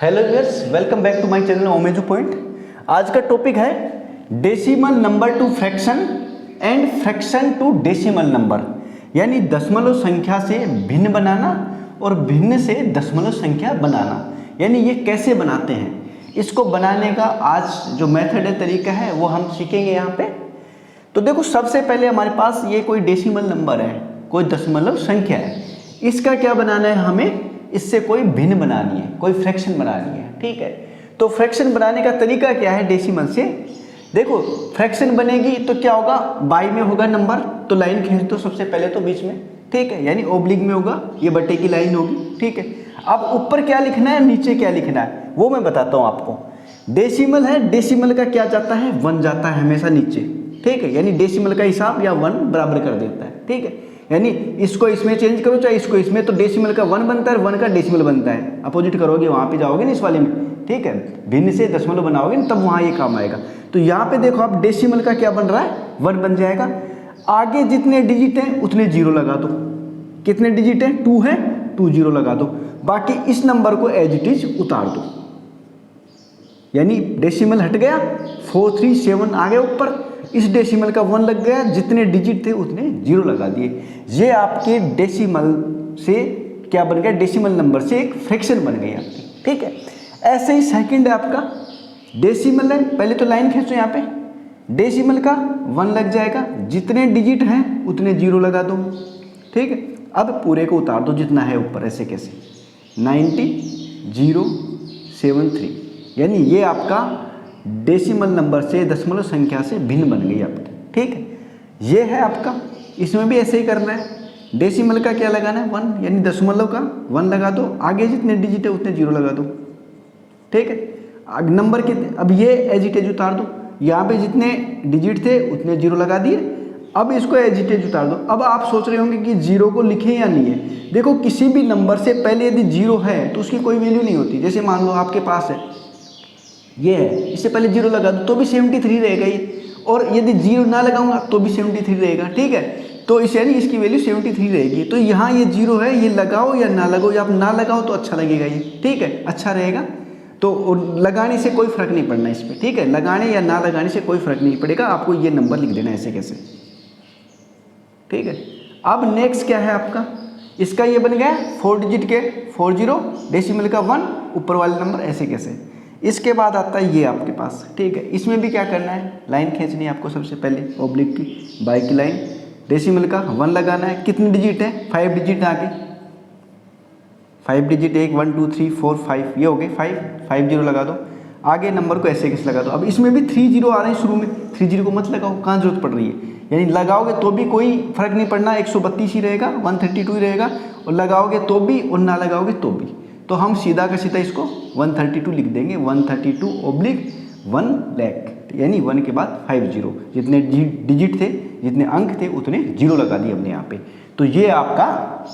Hello viewers, welcome back to my channel ओमेजू point. आज का टॉपिक है decimal number to fraction and fraction to decimal number, यानी दशमलव संख्या से भिन्न बनाना और भिन्न से दशमलव संख्या बनाना, यानी ये कैसे बनाते हैं। इसको बनाने का आज जो मेथड है, तरीका है, वो हम सीखेंगे यहाँ पे। तो देखो, सबसे पहले हमारे पास ये कोई डेसिमल नंबर है, कोई दशमलव संख्या है। इसका क्या बनाना है, हमें इससे कोई भिन्न बनानी है, कोई फ्रैक्शन बनानी है। ठीक है, तो फ्रैक्शन बनाने का तरीका क्या है डेसिमल से। देखो, फ्रैक्शन बनेगी तो क्या होगा, बाई में होगा नंबर, तो लाइन खींच दो सबसे पहले तो बीच में। ठीक है, यानी ओब्लिक में होगा, ये बटे की लाइन होगी। ठीक है, अब ऊपर क्या लिखना है, नीचे क्या लिखना है, वो मैं बताता हूँ आपको। डेसिमल है, डेसिमल का क्या जाता है, 1 जाता है हमेशा नीचे। ठीक है, यानी डेसिमल का हिसाब या 1 बराबर कर देता है। ठीक है, यानी इसको इसमें चेंज करो चाहे इसको इसमें, तो डेसिमल का 1 बनता है, 1 का डेसिमल बनता है। अपोजिट करोगे वहाँ पे जाओगे ना, इस वाले में। ठीक है, भिन्न से दशमलव बनाओगे ना, तब वहाँ ये काम आएगा। तो यहाँ पे देखो आप, डेसिमल का क्या बन रहा है, 1 बन जाएगा। आगे जितने डिजिट हैं उतने 0 लगा दो। कितने डिजिट हैं, 2 है, 2 0 लगा दो। बाकी इस नंबर को एज इट इज उतार दो, यानी डेसिमल हट गया, 4 3 7 आ गए ऊपर, इस डेसिमल का 1 लग गया, जितने डिजिट थे उतने 0 लगा दिए। ये आपके डेसिमल से क्या बन गया, डेसिमल नंबर से एक फ्रैक्शन बन गई आपकी। ठीक है, ऐसे ही सेकंड है आपका, डेसिमल है, पहले तो लाइन खींचो यहाँ पे, डेसिमल का 1 लग जाएगा, जितने डिजिट हैं उतने 0 लगा दो। ठीक है, अब पूरे को उतार दो जितना है ऊपर, ऐसे कैसे, 90 0 7 3, यानी ये आपका डेसिमल नंबर से दशमलव संख्या से भिन्न बन गई आपकी। ठीक है, ये है आपका, इसमें भी ऐसे ही करना है। डेसिमल का क्या लगाना है, 1, यानी दशमलव का 1 लगा दो, आगे जितने डिजिट है उतने 0 लगा दो। ठीक है, नंबर के अब ये एज इट इज उतार दो, यहाँ पे जितने डिजिट थे उतने 0 लगा दिए। अब इसको एज इट इज उतार दो। अब आप सोच रहे होंगे कि 0 को लिखें या नहीं है। देखो, किसी भी नंबर से पहले यदि 0 है तो उसकी कोई वैल्यू नहीं होती। जैसे मान लो आपके पास है, ये है, इससे पहले 0 लगा दो तो भी 73 रहेगा ये, और यदि 0 ना लगाऊंगा तो भी 73 रहेगा। ठीक है, तो इस यानी इसकी वैल्यू 73 रहेगी। तो यहाँ ये 0 है, ये लगाओ या ना लगाओ, या आप ना लगाओ तो अच्छा लगेगा ये। ठीक है, अच्छा रहेगा, तो लगाने से कोई फर्क नहीं पड़ना इस पर। ठीक है, लगाने या ना लगाने से कोई फर्क नहीं पड़ेगा, आपको ये नंबर लिख देना ऐसे कैसे। ठीक है, अब नेक्स्ट क्या है आपका, इसका ये बन गया 4 डिजिट के 40, डेसिमल का 1, ऊपर वाले नंबर ऐसे कैसे। इसके बाद आता है ये आपके पास। ठीक है, इसमें भी क्या करना है, लाइन खींचनी है आपको सबसे पहले, ओब्लिक की, बाई की लाइन, डेसिमल का 1 लगाना है। कितने डिजिट है, 5 डिजिट आगे, 5 डिजिट, 1 1 2 3 4 5, ये हो गए 5 0 लगा दो। आगे नंबर को ऐसे कैसे लगा दो। अब इसमें भी 3 0 आ रहे हैं शुरू में, 3 0 को मत लगाओ, कहाँ जरूरत पड़ रही है, यानी लगाओगे तो भी कोई फर्क नहीं पड़ना, 132 ही रहेगा, 132 ही रहेगा, और लगाओगे तो भी और ना लगाओगे तो भी। तो हम सीधा का सीधा इसको 132 लिख देंगे, 132 ओब्लिक 1 लाख, यानी 1 के बाद 5 0, जितने डिजिट थे, जितने अंक थे उतने 0 लगा दिए हमने यहाँ पे। तो ये आपका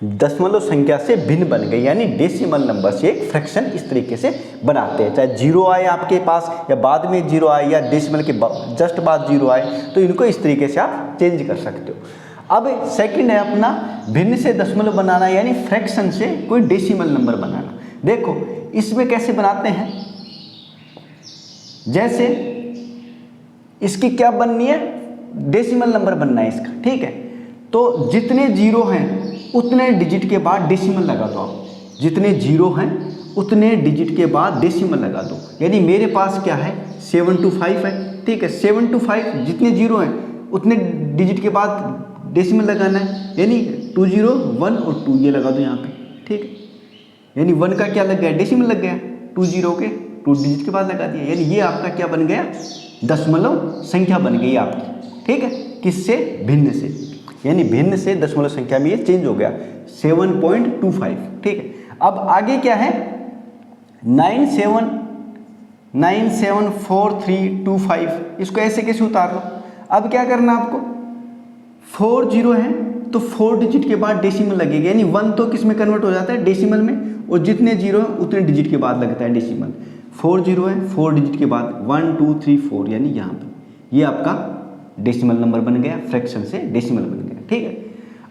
दशमलव संख्या से भिन्न बन गई, यानी डेसिमल नंबर से एक फ्रैक्शन इस तरीके से बनाते हैं। चाहे 0 आए आपके पास, या बाद में 0 आए, या डेसिमल के जस्ट बाद 0 आए, तो इनको इस तरीके से आप चेंज कर सकते हो। अब सेकंड है अपना भिन्न से दशमलव बनाना, यानी फ्रैक्शन से कोई डेसिमल नंबर बनाना। देखो, इसमें कैसे बनाते हैं, जैसे इसकी क्या बननी है, डेसिमल नंबर बनना है इसका। ठीक है, तो जितने 0 हैं उतने डिजिट के बाद डेसिमल लगा दो आप, जितने 0 हैं उतने डिजिट के बाद डेसिमल लगा दो। यानी मेरे पास क्या है, 7 to 5 है। ठीक है, 7 to 5, जितने 0 हैं उतने डिजिट के बाद डेसिमल लगाना है, यानी 2 0 1 और 2 ये लगा दो यहाँ पे। ठीक है, यानी 1 का क्या लग गया, डेसिमल लग गया, 2 0 के 2 डिजिट के बाद लगा दिया, यानी ये आपका क्या बन गया, दशमलव संख्या बन गई आपकी। ठीक है, किससे, भिन्न से, यानी भिन्न से दशमलव संख्या में ये चेंज हो गया, 7.25। ठीक है, अब आगे क्या है, 974325, इसको ऐसे कैसे उतार लो। अब क्या करना आपको, 4 0 है तो 4 डिजिट के बाद डेसिमल लगेगा, यानी 1 तो किस में कन्वर्ट हो जाता है, डेसिमल में, और जितने 0 हैं उतने डिजिट के बाद लगता है डेसिमल। 4 0 है, 4 डिजिट के बाद 1 2 3 4, यानी यहाँ पे ये आपका डेसिमल नंबर बन गया, फ्रैक्शन से डेसिमल बन गया। ठीक है,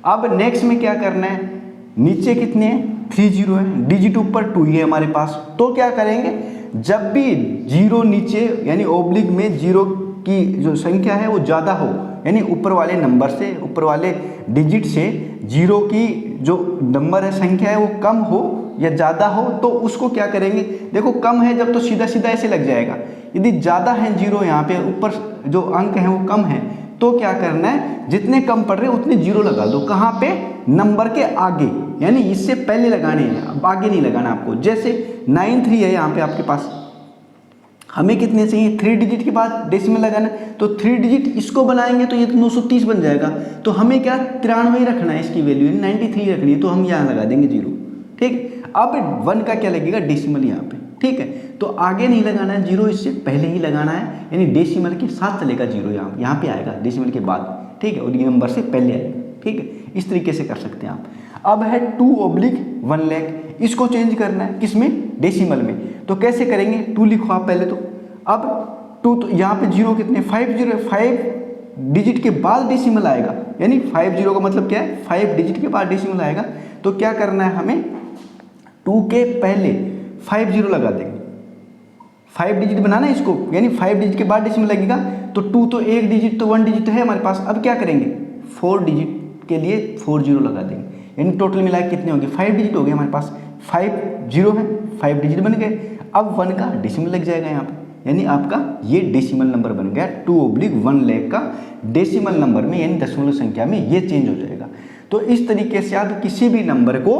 अब नेक्स्ट में क्या करना है, नीचे कितने हैं 3 जीरो है, डिजिट ऊपर 2 ही है हमारे पास। तो क्या करेंगे, जब भी जीरो नीचे यानी ओब्लिक में जीरो की जो संख्या है वो ज़्यादा हो, यानी ऊपर वाले नंबर से, ऊपर वाले डिजिट से जीरो की जो नंबर है संख्या है वो कम हो या ज़्यादा हो, तो उसको क्या करेंगे, देखो कम है जब तो सीधा सीधा ऐसे लग जाएगा। यदि ज़्यादा है जीरो यहाँ पे ऊपर जो अंक है वो कम है, तो क्या करना है, जितने कम पड़ रहे हैं उतने जीरो लगा दो। कहाँ पे, नंबर के आगे, यानी इससे पहले लगाने हैं, अब आगे नहीं लगाना आपको। जैसे 93 है यहाँ पे आपके पास, हमें कितने चाहिए 3 डिजिट के बाद डेसिमल लगाना है, तो 3 डिजिट इसको बनाएंगे तो ये तो 930 बन जाएगा। तो हमें क्या 93 रखना है, इसकी वैल्यू 93 रखनी है, तो हम यहाँ लगा देंगे जीरो। ठीक, अब 1 का क्या लगेगा, डेसिमल यहाँ पे। ठीक है, तो आगे नहीं लगाना है जीरो, इससे पहले ही लगाना है, यानी डेसिमल के साथ चलेगा जीरो, यहाँ पे आएगा डेसिमल के बाद। ठीक है, और ये नंबर से पहले आएगा। ठीक है, इस तरीके से कर सकते हैं आप। अब है 2/1 लाख, इसको चेंज करना है किसमें, डेसिमल में। तो कैसे करेंगे, 2 लिखो आप पहले तो। अब 2 तो यहाँ पे जीरो कितने 5 जीरो, 5 डिजिट के बाद डेसिमल आएगा, यानी 5 जीरो का मतलब क्या है 5 डिजिट के बाद डेसिमल आएगा। तो क्या करना है हमें, 2 के पहले 5 जीरो लगा देंगे, 5 डिजिट बनाना है इसको, यानी 5 डिजिट के बाद डेसिमल लगेगा। तो 2 तो 1 डिजिट, तो 1 डिजिट है हमारे पास। अब क्या करेंगे, 4 डिजिट के लिए 4 जीरो लगा देंगे, यानी टोटल मिला के कितने हो गए 5 डिजिट हो गए हमारे पास। 5 जीरो है, 5 डिजिट बन गए। अब 1 का डेसिमल लग जाएगा यहाँ पे, यानी आपका ये डेसिमल नंबर बन गया 2/1 लाख का डेसिमल नंबर में, यानी दशमलव संख्या में ये चेंज हो जाएगा। तो इस तरीके से आप किसी भी नंबर को,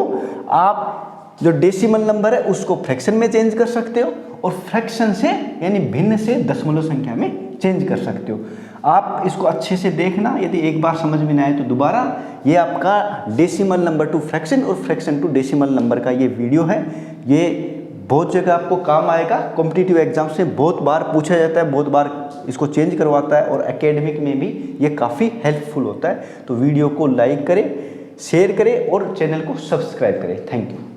आप जो डेसिमल नंबर है उसको फ्रैक्शन में चेंज कर सकते हो, और फ्रैक्शन से यानी भिन्न से दशमलव संख्या में चेंज कर सकते हो। आप इसको अच्छे से देखना, यदि एक बार समझ में ना आए तो दोबारा। ये आपका डेसिमल नंबर टू फ्रैक्शन और फ्रैक्शन टू डेसिमल नंबर का ये वीडियो है। ये बहुत जगह आपको काम आएगा, कॉम्पिटिटिव एग्जाम से बहुत बार पूछा जाता है, बहुत बार इसको चेंज करवाता है, और एकेडमिक में भी ये काफ़ी हेल्पफुल होता है। तो वीडियो को लाइक करें, शेयर करें और चैनल को सब्सक्राइब करें। Thank you.